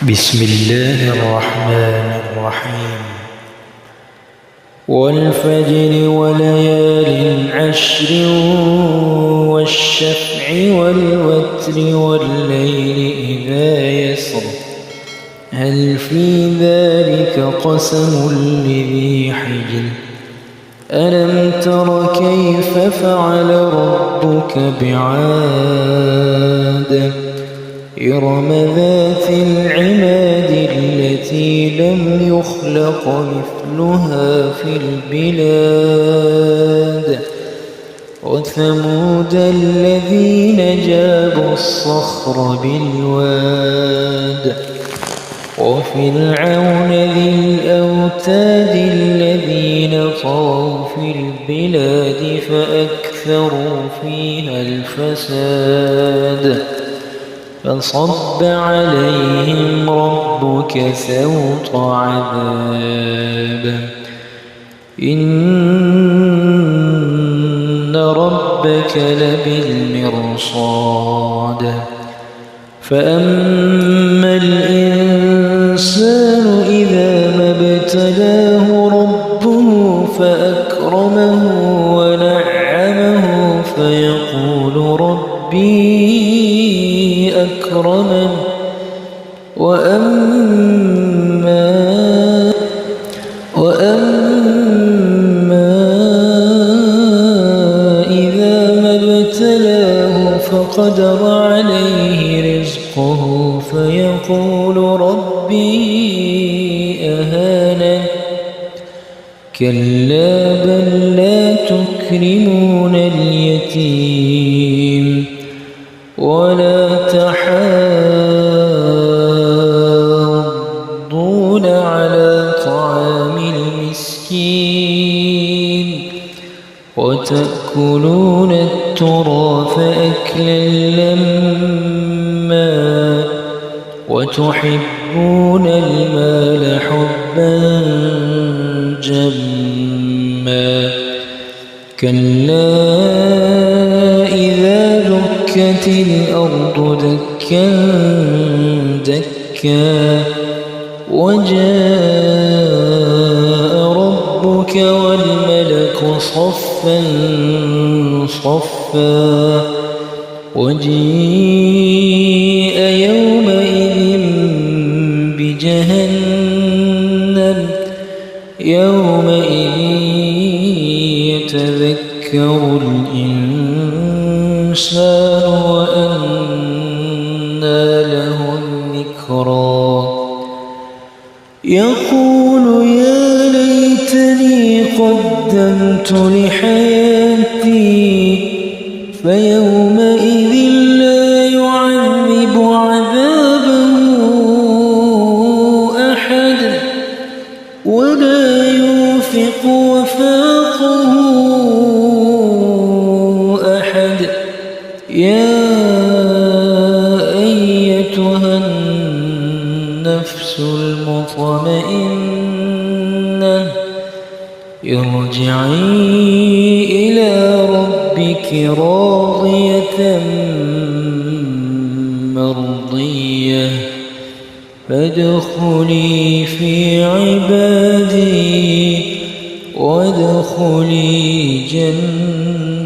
بسم الله الرحمن الرحيم. والفجر وليال عشر والشفع والوتر والليل إذا يسر هل في ذلك قسم لذي حجر ألم تر كيف فعل ربك بعاد إرم ذات العماد التي لم يخلق مثلها في البلاد وثمود الذين جابوا الصخر بالواد وفرعون ذي الأوتاد الذين طغوا في البلاد فأكثروا فيها الفساد فصب عليهم ربك سوط عذاب إن ربك لبالمرصاد فأما الإنسان إذا ما ابتلاه ربه فأكرمه ونعمه فيقول ربي أكرمن وأما إذا ما ابتلاه فقدر عليه رزقه فيقول ربي أهانن كلا بل لا تكرمون اليتيم ولا تحاضون على طعام المسكين وتأكلون التراث أكلا لما وتحبون المال حبا جما كلا إذا دكت الأرض دكا دكا وجاء ربك والملك صفا صفا وجيء يومئذ بجهنم يومئذ يتذكر الإنسان وأنى له الذكرى يقول يا ليتني قدمت لحياتي فيومئذ لا يعذب عذابه أحد ولا يوثق وثاقه أحد يا أيتها النفس المطمئنة ارجعي إلى ربك راضية مرضية فادخلي في عبادي وادخلي جنتي.